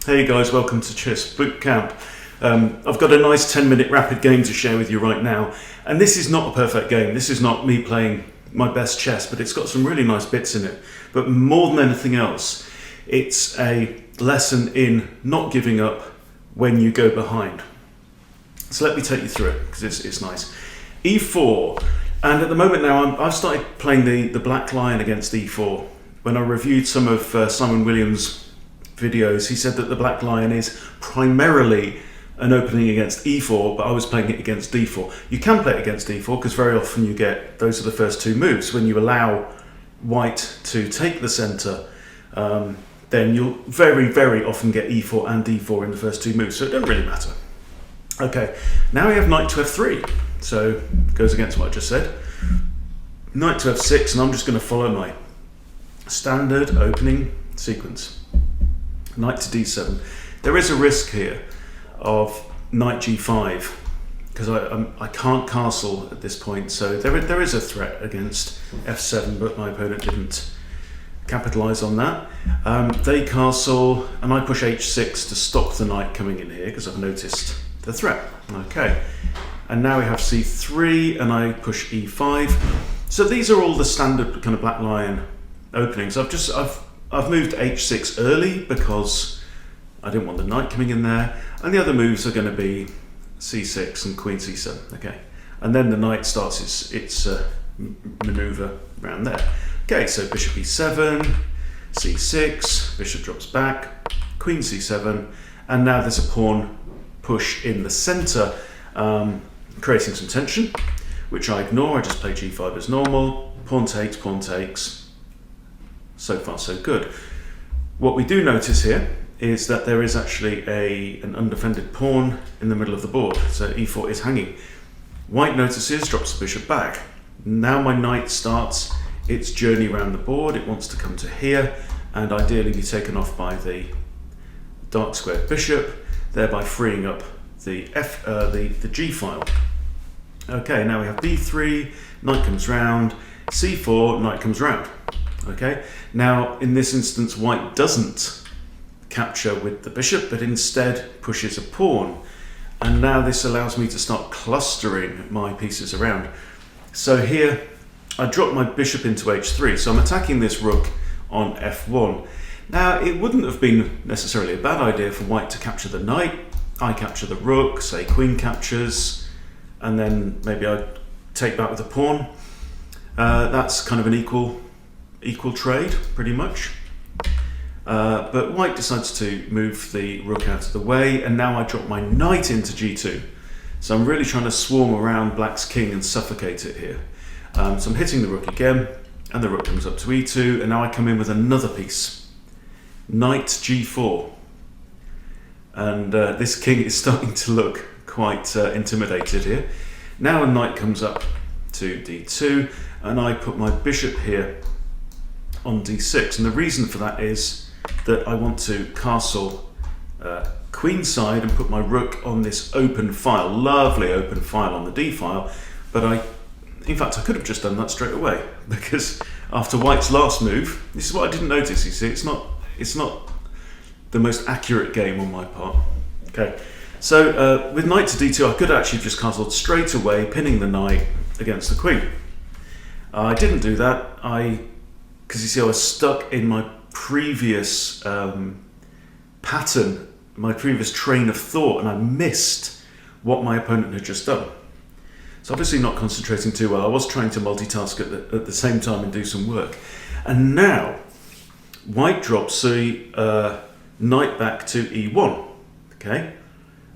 Hey guys, welcome to Chess Boot Camp. I've got a nice 10-minute rapid game to share with you right now, and this is not a perfect game. This is not me playing my best chess, but it's got some really nice bits in it. But more than anything else, it's a lesson in not giving up when you go behind. So let me take you through it, because it's nice. E4, and at the moment now I've started playing the black lion against E4. When I reviewed some of Simon Williams' videos, he said that the black lion is primarily an opening against E4, but I was playing it against D4. You can play it against D4 because very often you get, those are the first two moves. When you allow white to take the center, then you'll very, very often get E4 and D4 in the first two moves, so it doesn't really matter. Okay, now we have knight to F3, so it goes against what I just said. Knight to F6, and I'm just going to follow my standard opening sequence. Knight to D7. There is a risk here of knight G5 because I can't castle at this point, so there is a threat against F7, but my opponent didn't capitalize on that. They castle and I push H6 to stop the knight coming in here because I've noticed the threat. Okay, and now we have C3 and I push E5. So these are all the standard kind of black lion openings. I've moved H6 early because I didn't want the knight coming in there, and the other moves are going to be C6 and Queen C7. Okay, and then the knight starts its maneuver around there. Okay, so Bishop E7, C6, Bishop drops back, Queen C7, and now there's a pawn push in the center, creating some tension, which I ignore. I just play G5 as normal. Pawn takes, pawn takes. So far so good. What we do notice here is that there is actually an undefended pawn in the middle of the board, so E4 is hanging. White notices, drops the bishop back. Now my knight starts its journey around the board. It wants to come to here and ideally be taken off by the dark squared bishop, thereby freeing up the G file. Okay, now we have B3, knight comes round, C4, knight comes round. Okay, now in this instance white doesn't capture with the bishop but instead pushes a pawn, and now this allows me to start clustering my pieces around. So here I drop my bishop into H3, so I'm attacking this rook on F1. Now it wouldn't have been necessarily a bad idea for white to capture the knight. I capture the rook, say queen captures, and then maybe I take back with the pawn. That's kind of an equal trade, pretty much. But white decides to move the rook out of the way, and now I drop my knight into G2. So I'm really trying to swarm around black's king and suffocate it here. So I'm hitting the rook again, and the rook comes up to E2, and now I come in with another piece. Knight G4. And this king is starting to look quite intimidated here. Now a knight comes up to D2, and I put my bishop here on D6, and the reason for that is that I want to castle queenside and put my rook on this open file, lovely open file on the D file, but in fact I could have just done that straight away, because after white's last move, this is what I didn't notice, you see, it's not the most accurate game on my part. Okay, so with knight to D2 I could actually just castle straight away, pinning the knight against the queen. I didn't do that, because you see I was stuck in my previous pattern, my previous train of thought, and I missed what my opponent had just done. So obviously not concentrating too well. I was trying to multitask at the same time and do some work. And now white drops the knight back to E1, okay?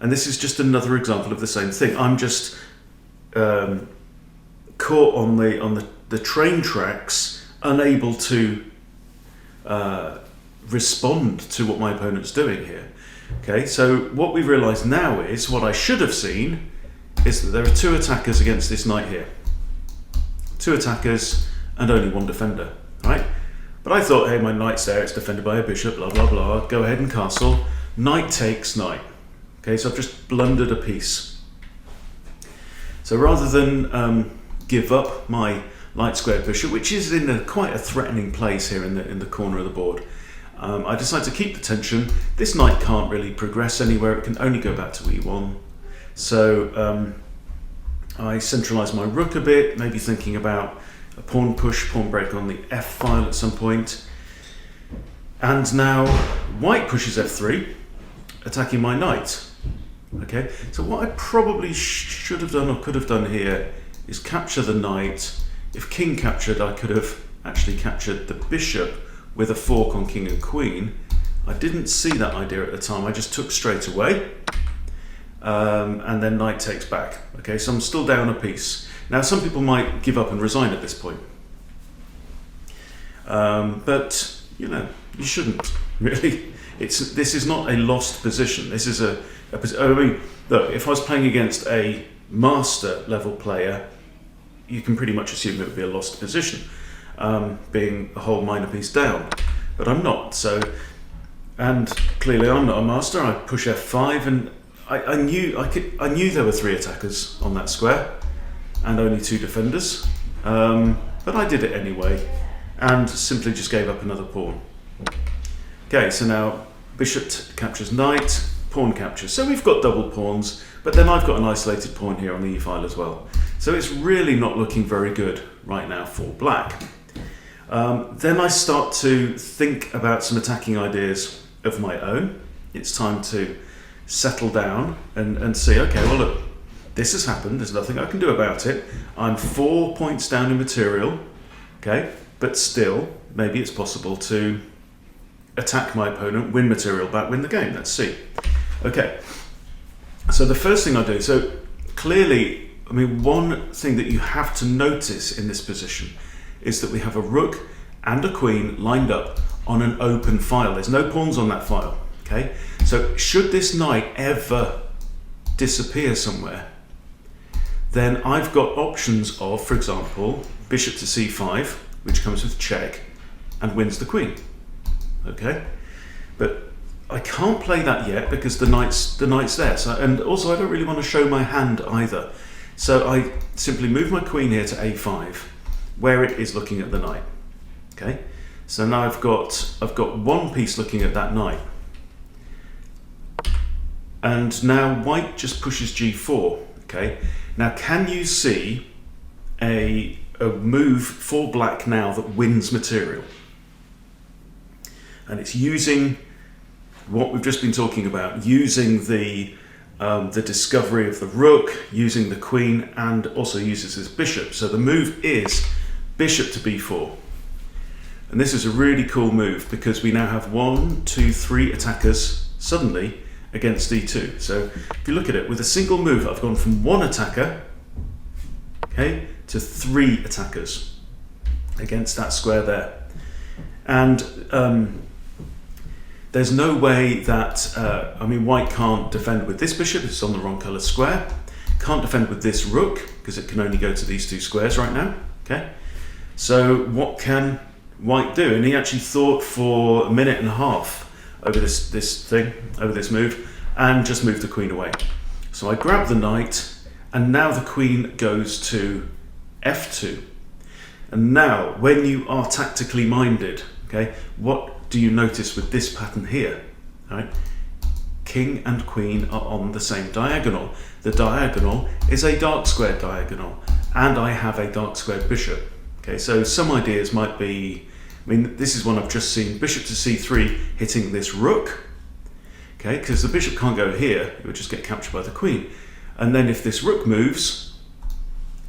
And this is just another example of the same thing. I'm just caught on the train tracks, unable to respond to what my opponent's doing here. Okay, so what we realise now is, what I should have seen is that there are two attackers against this knight here. Two attackers and only one defender, right? But I thought, hey, my knight's there, it's defended by a bishop, blah, blah, blah, go ahead and castle. Knight takes knight. Okay, so I've just blundered a piece. So rather than give up my light squared bishop, which is in quite a threatening place here in the corner of the board, I decide to keep the tension. This knight can't really progress anywhere, it can only go back to e1. So I centralise my rook a bit, maybe thinking about a pawn push, pawn break on the f file at some point. And now white pushes f3, attacking my knight. Okay, so what I probably should have done or could have done here is capture the knight. If king captured, I could have actually captured the bishop with a fork on king and queen. I didn't see that idea at the time, I just took straight away. And then knight takes back. Okay, so I'm still down a piece. Now some people might give up and resign at this point. But, you know, you shouldn't, really. This is not a lost position. This is I mean, look, if I was playing against a master level player, you can pretty much assume it would be a lost position, being a whole minor piece down. But I'm not, so, and clearly I'm not a master. I push f5, and I knew there were 3 attackers on that square, and only 2 defenders. But I did it anyway, and simply just gave up another pawn. Okay, so now bishop captures knight, pawn capture. So we've got double pawns, but then I've got an isolated pawn here on the e-file as well. So it's really not looking very good right now for black. Then I start to think about some attacking ideas of my own. It's time to settle down and see, okay, well look, this has happened, there's nothing I can do about it. I'm 4 points down in material, okay, but still, maybe it's possible to attack my opponent, win material back, win the game. Let's see. Okay, so the first thing I do, so clearly, I mean, one thing that you have to notice in this position is that we have a rook and a queen lined up on an open file. There's no pawns on that file, okay? So should this knight ever disappear somewhere, then I've got options of, for example, bishop to c5, which comes with check and wins the queen. Okay, but I can't play that yet because the knight's there. So, and also I don't really want to show my hand either. So I simply move my queen here to a5, where it is looking at the knight. Okay, so now I've got one piece looking at that knight, and now white just pushes g4. Okay, now can you see a move for black now that wins material? And it's using what we've just been talking about, using the discovery of the rook, using the queen, and also uses this bishop. So the move is bishop to b4. And this is a really cool move because we now have 1, 2, 3 attackers suddenly against d2. So if you look at it, with a single move, I've gone from 1 attacker, okay, to 3 attackers against that square there. And there's no way that, I mean, white can't defend with this bishop, it's on the wrong colour square. Can't defend with this rook, because it can only go to these 2 squares right now, okay? So what can white do? And he actually thought for a minute and a half over this move, and just moved the queen away. So I grab the knight, and now the queen goes to f2. And now, when you are tactically minded, okay, what do you notice with this pattern here? Right? King and queen are on the same diagonal. The diagonal is a dark square diagonal, and I have a dark squared bishop. Okay, so some ideas might be, I mean, this is one I've just seen, bishop to c3 hitting this rook, okay, because the bishop can't go here, it would just get captured by the queen. And then if this rook moves,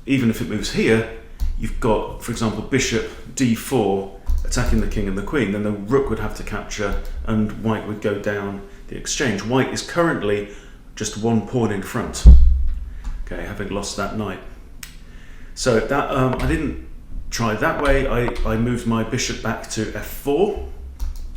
even if it moves here, you've got, for example, bishop d4 attacking the king and the queen, then the rook would have to capture and white would go down the exchange. White is currently just 1 pawn in front, okay, having lost that knight. So that I didn't try that way. I moved my bishop back to f4,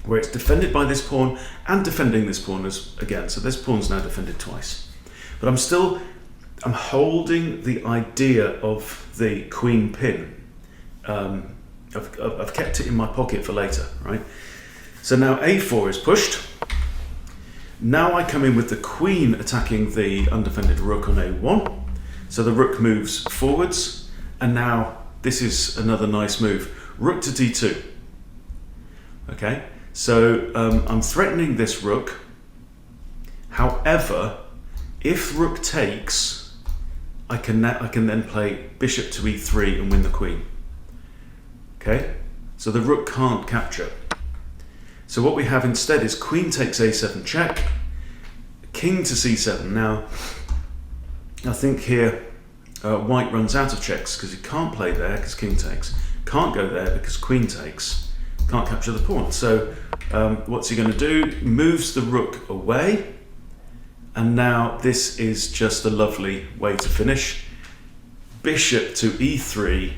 where it's defended by this pawn and defending this pawn again. So this pawn's now defended twice. But I'm holding the idea of the queen pin. I've kept it in my pocket for later, right? So now a4 is pushed. Now I come in with the queen attacking the undefended rook on a1. So the rook moves forwards, and now this is another nice move. Rook to d2. Okay, So I'm threatening this rook. However, if rook takes, I can then play bishop to e3 and win the queen. Okay, so the rook can't capture. So what we have instead is queen takes a7 check, king to c7. Now, I think here white runs out of checks because he can't play there because king takes, can't go there because queen takes, can't capture the pawn. So what's he going to do? Moves the rook away, and now this is just a lovely way to finish. Bishop to e3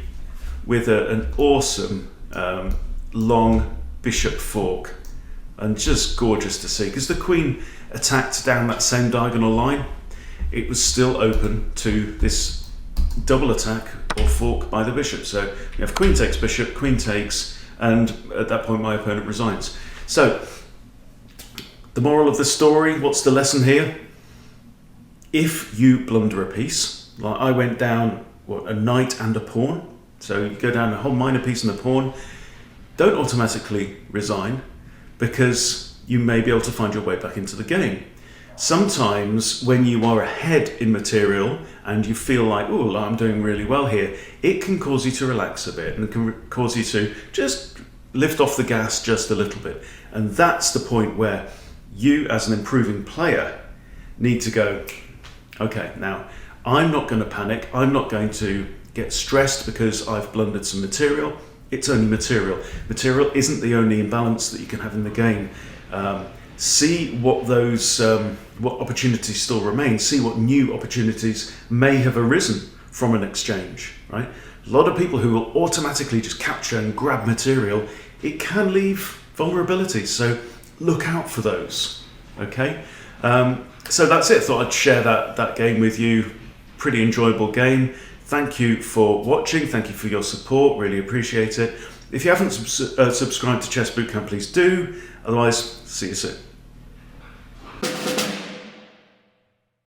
with an awesome long bishop fork, and just gorgeous to see, because the queen attacked down that same diagonal line. It was still open to this double attack or fork by the bishop. So you have queen takes bishop, queen takes, and at that point my opponent resigns. So the moral of the story, what's the lesson here? If you blunder a piece, like I went down a knight and a pawn, so you go down a whole minor piece and a pawn, don't automatically resign, because you may be able to find your way back into the game. Sometimes when you are ahead in material and you feel like, oh, I'm doing really well here, it can cause you to relax a bit, and it can cause you to just lift off the gas just a little bit. And that's the point where you, as an improving player, need to go, okay, now I'm not going to panic. I'm not going to get stressed because I've blundered some material. It's only material. Material isn't the only imbalance that you can have in the game. See what those what opportunities still remain. See what new opportunities may have arisen from an exchange. Right? A lot of people who will automatically just capture and grab material, it can leave vulnerabilities. So look out for those. Okay. So that's it. Thought I'd share that game with you. Pretty enjoyable game. Thank you for watching. Thank you for your support. Really appreciate it. If you haven't subscribed to Chess Bootcamp, please do. Otherwise, see you soon.